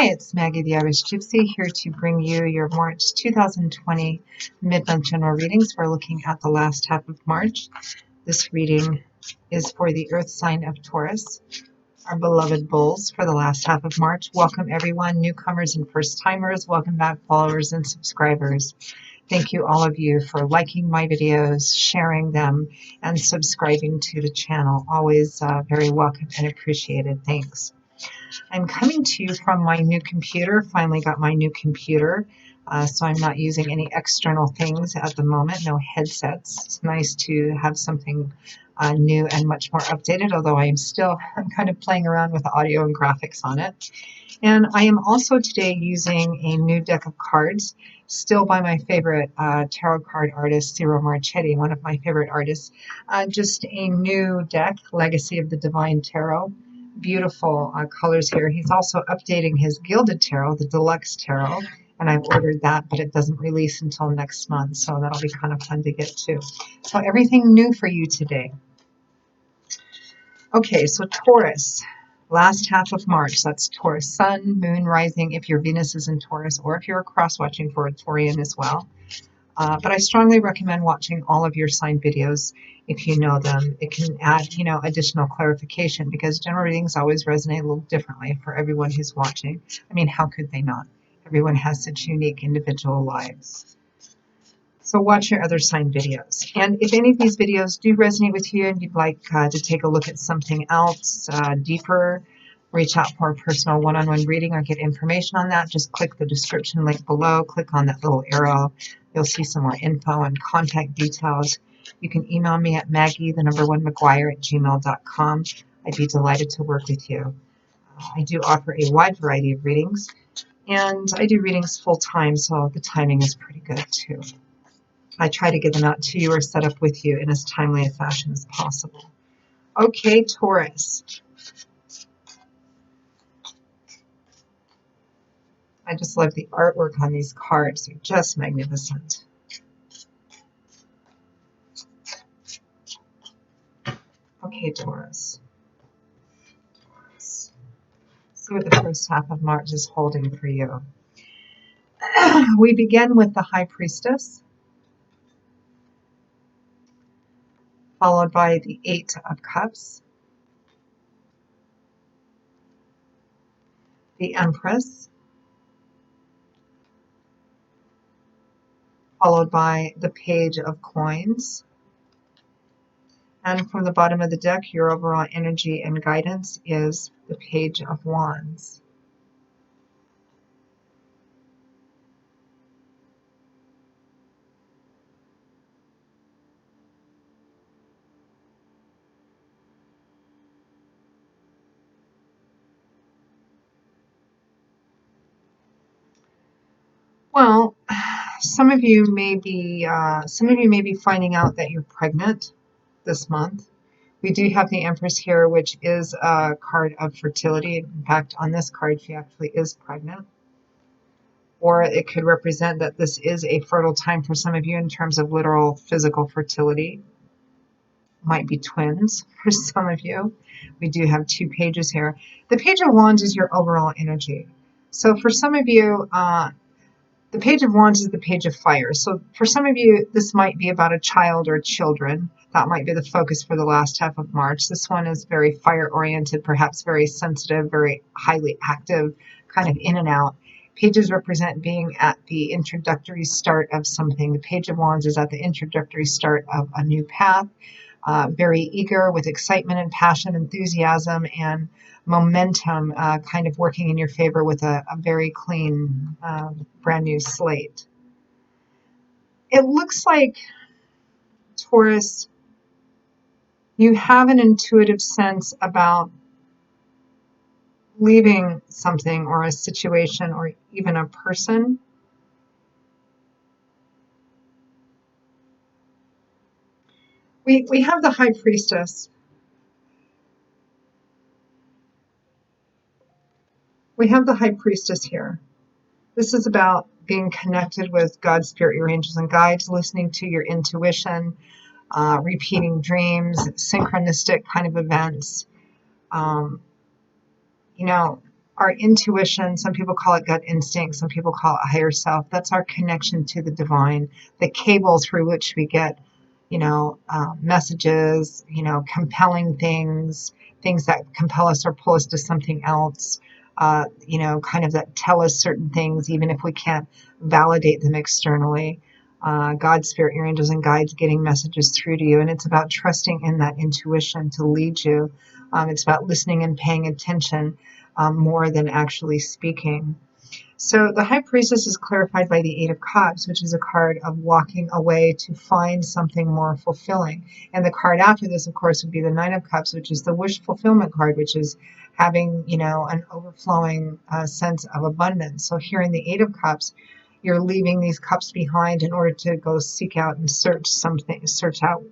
Hi, it's Maggie the Irish Gypsy here to bring you your March 2020 mid-month general readings. We're looking at the last half of March. This reading is for the earth sign of Taurus, our beloved bulls for the last half of March. Welcome everyone, newcomers and first timers. Welcome back followers and subscribers. Thank you all of you for liking my videos, sharing them, and subscribing to the channel. Always very welcome and appreciated. Thanks. I'm coming to you from my new computer. Finally got my new computer, so I'm not using any external things at the moment, no headsets. It's nice to have something new and much more updated, although I'm still kind of playing around with the audio and graphics on it. And I am also today using a new deck of cards, still by my favorite tarot card artist, Ciro Marchetti, one of my favorite artists. Just a new deck, Legacy of the Divine Tarot. Beautiful colors here. He's also updating his Gilded Tarot, the Deluxe Tarot, and I've ordered that, but it doesn't release until next month, so that'll be kind of fun to get to. So everything new for you today. Okay, so Taurus, last half of March, that's Taurus Sun, Moon, Rising, if your Venus is in Taurus, or if you're cross-watching for a Taurian as well. But I strongly recommend watching all of your sign videos if you know them. It can add, additional clarification because general readings always resonate a little differently for everyone who's watching. I mean, how could they not? Everyone has such unique individual lives. So watch your other sign videos. And if any of these videos do resonate with you and you'd like to take a look at something else deeper, reach out for a personal one-on-one reading or get information on that, just click the description link below, click on that little arrow. You'll see some more info and contact details. You can email me at maggie1maguire@gmail.com. I'd be delighted to work with you. I do offer a wide variety of readings, and I do readings full-time, so the timing is pretty good too. I try to get them out to you or set up with you in as timely a fashion as possible. Okay, Taurus. I just love the artwork on these cards. They're just magnificent. Okay, Taurus. Let's see what the first half of March is holding for you. We begin with the High Priestess, followed by the Eight of Cups, the Empress, followed by the Page of Coins. And from the bottom of the deck, your overall energy and guidance is the Page of Wands. Well, some of you may be finding out that you're pregnant this month. We do have the Empress here, which is a card of fertility. In fact, on this card, she actually is pregnant. Or it could represent that this is a fertile time for some of you in terms of literal physical fertility. Might be twins for some of you. We do have two pages here. The Page of Wands is your overall energy. So for some of you, the Page of Wands is the Page of Fire. So for some of you, this might be about a child or children. That might be the focus for the last half of March. This one is very fire-oriented, perhaps very sensitive, very highly active, kind of in and out. Pages represent being at the introductory start of something. The Page of Wands is at the introductory start of a new path. Very eager with excitement and passion, enthusiasm, and momentum kind of working in your favor with a very clean, brand new slate. It looks like, Taurus, you have an intuitive sense about leaving something or a situation or even a person. We have the High Priestess. We have the High Priestess here. This is about being connected with God's Spirit, your angels and guides, listening to your intuition, repeating dreams, synchronistic kind of events. our intuition. Some people call it gut instinct. Some people call it higher self. That's our connection to the divine, the cable through which we get, messages, compelling things, things that compel us or pull us to something else, kind of that tell us certain things, even if we can't validate them externally. God, spirit, your angels and guides getting messages through to you. And it's about trusting in that intuition to lead you. It's about listening and paying attention more than actually speaking. So the High Priestess is clarified by the Eight of Cups, which is a card of walking away to find something more fulfilling. And the card after this, of course, would be the Nine of Cups, which is the wish fulfillment card, which is having, an overflowing sense of abundance. So here in the Eight of Cups, you're leaving these cups behind in order to go seek out and search out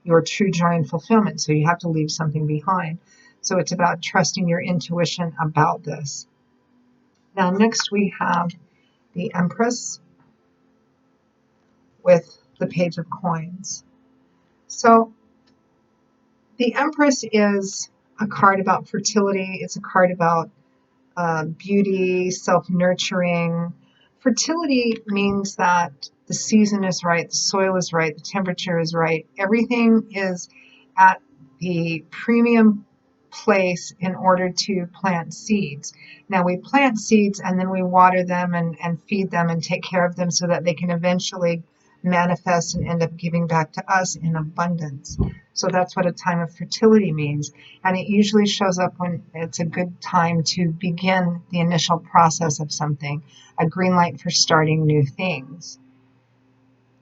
your true joy and fulfillment. So you have to leave something behind. So it's about trusting your intuition about this. Now, next we have the Empress with the Page of Coins. So the Empress is a card about fertility. It's a card about beauty, self-nurturing. Fertility means that the season is right, the soil is right, the temperature is right. Everything is at the premium place in order to plant seeds. Now we plant seeds and then we water them and feed them and take care of them so that they can eventually manifest and end up giving back to us in abundance. So that's what a time of fertility means. And it usually shows up when it's a good time to begin the initial process of something, a green light for starting new things.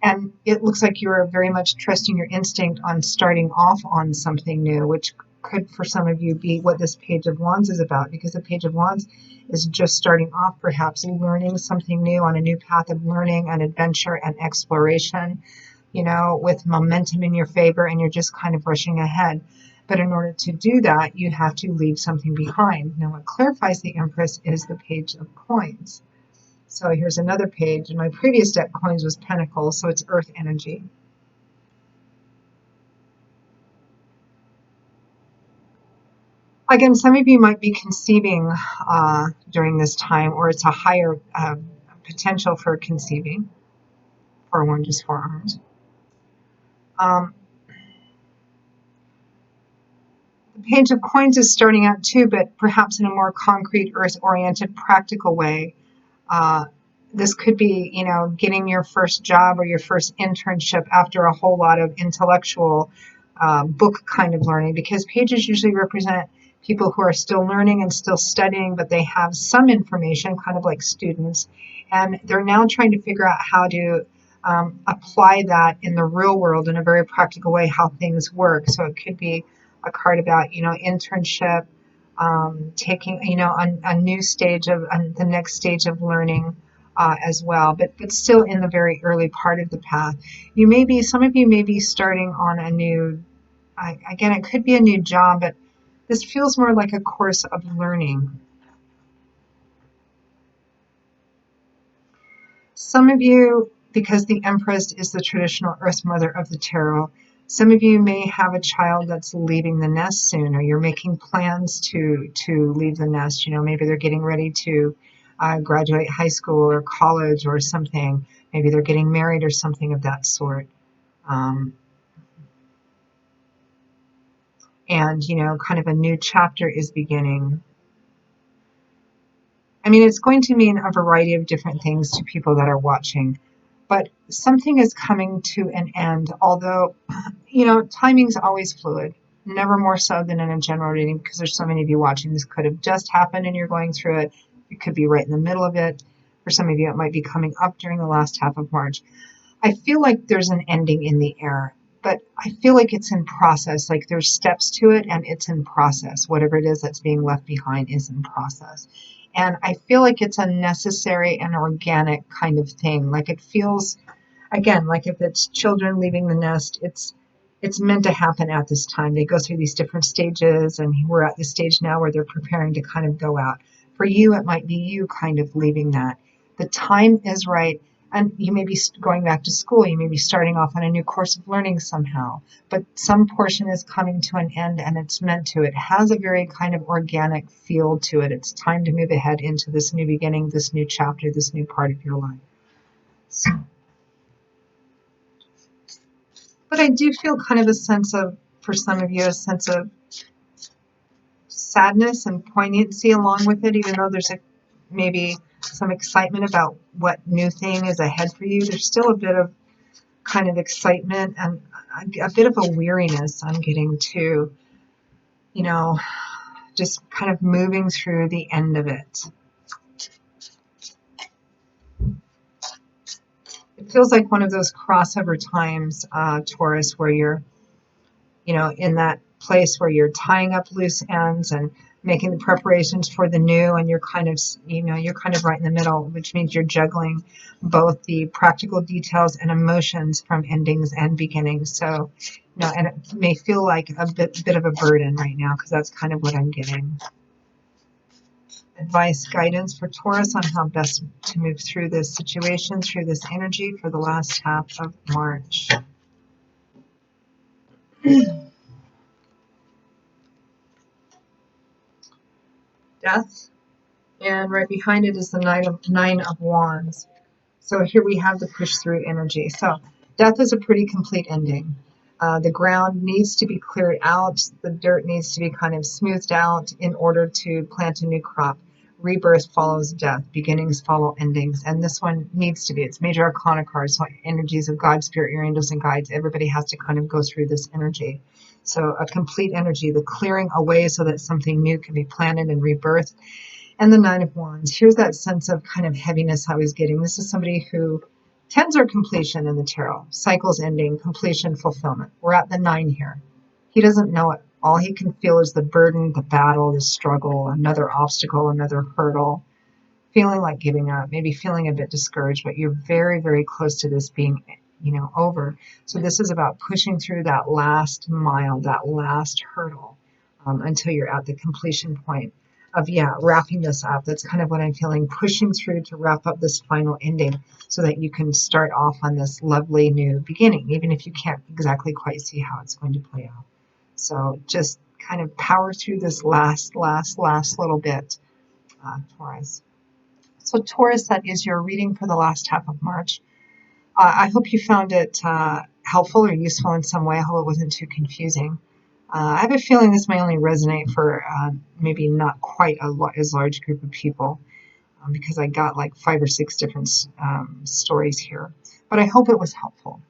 And it looks like you're very much trusting your instinct on starting off on something new, which could, for some of you, be what this Page of Wands is about, because the Page of Wands is just starting off, perhaps learning something new on a new path of learning and adventure and exploration, with momentum in your favor, and you're just kind of rushing ahead. But in order to do that, you have to leave something behind. Now, what clarifies the Empress is the Page of Coins. So here's another page. And my previous deck coins was Pentacles, so it's Earth energy. Again, some of you might be conceiving during this time, or it's a higher potential for conceiving. 4-1, just 4 arms. The Page of Coins is starting out too, but perhaps in a more concrete, earth-oriented, practical way. This could be, getting your first job or your first internship after a whole lot of intellectual book kind of learning, because pages usually represent people who are still learning and still studying, but they have some information, kind of like students, and they're now trying to figure out how to apply that in the real world in a very practical way, how things work. So it could be a card about, internship, taking, a new stage of the next stage of learning as well, but still in the very early part of the path. Some of you may be starting on a new, again, it could be a new job, but this feels more like a course of learning. Some of you, because the Empress is the traditional Earth Mother of the Tarot, some of you may have a child that's leaving the nest soon, or you're making plans to leave the nest. Maybe they're getting ready to graduate high school or college or something. Maybe they're getting married or something of that sort. And, kind of a new chapter is beginning. I mean, it's going to mean a variety of different things to people that are watching, but something is coming to an end, although, timing's always fluid, never more so than in a general reading, because there's so many of you watching. This could have just happened and you're going through it. It could be right in the middle of it. For some of you, it might be coming up during the last half of March. I feel like there's an ending in the air, but I feel like it's in process, like there's steps to it and it's in process. Whatever it is that's being left behind is in process. And I feel like it's a necessary and organic kind of thing. Like it feels, again, like if it's children leaving the nest, it's meant to happen at this time. They go through these different stages, and we're at the stage now where they're preparing to kind of go out. For you, it might be you kind of leaving that. The time is right. And you may be going back to school. You may be starting off on a new course of learning somehow. But some portion is coming to an end, and it's meant to. It has a very kind of organic feel to it. It's time to move ahead into this new beginning, this new chapter, this new part of your life. So, but I do feel kind of a sense of, for some of you, a sense of sadness and poignancy along with it, even though there's maybe some excitement about what new thing is ahead for you. There's still a bit of kind of excitement and a bit of a weariness I'm getting too, just kind of moving through the end of it. It feels like one of those crossover times, Taurus, where you're, in that place where you're tying up loose ends and making the preparations for the new, and you're kind of right in the middle, which means you're juggling both the practical details and emotions from endings and beginnings. So, and it may feel like a bit of a burden right now, because that's kind of what I'm getting. Advice, guidance for Taurus on how best to move through this situation, through this energy for the last half of March. Death, and right behind it is the Nine of Wands. So here we have the push through energy. So death is a pretty complete ending. The ground needs to be cleared out. The dirt needs to be kind of smoothed out in order to plant a new crop. Rebirth follows death. Beginnings follow endings. And this one needs to be. It's major arcana cards, so energies of God, spirit, your angels, and guides. Everybody has to kind of go through this energy. So a complete energy, the clearing away so that something new can be planted and rebirthed. And the Nine of Wands. Here's that sense of kind of heaviness I was getting. This is somebody who tens are completion in the tarot. Cycles ending, completion, fulfillment. We're at the 9 here. He doesn't know it. All he can feel is the burden, the battle, the struggle, another obstacle, another hurdle. Feeling like giving up, maybe feeling a bit discouraged, but you're very, very close to this being, over. So this is about pushing through that last mile, that last hurdle, until you're at the completion point of, wrapping this up. That's kind of what I'm feeling, pushing through to wrap up this final ending so that you can start off on this lovely new beginning, even if you can't exactly quite see how it's going to play out. So just kind of power through this last little bit, Taurus. So Taurus, that is your reading for the last half of March. I hope you found it helpful or useful in some way. I hope it wasn't too confusing. I have a feeling this may only resonate for maybe not quite as large group of people, because I got like 5 or 6 different stories here. But I hope it was helpful.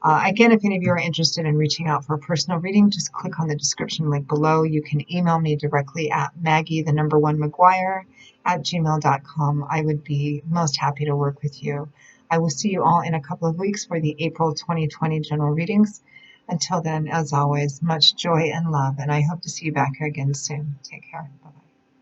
Again, if any of you are interested in reaching out for a personal reading, just click on the description link below. You can email me directly at Maggie1McGuire@gmail.com. I would be most happy to work with you. I will see you all in a couple of weeks for the April 2020 general readings. Until then, as always, much joy and love, and I hope to see you back here again soon. Take care. Bye-bye.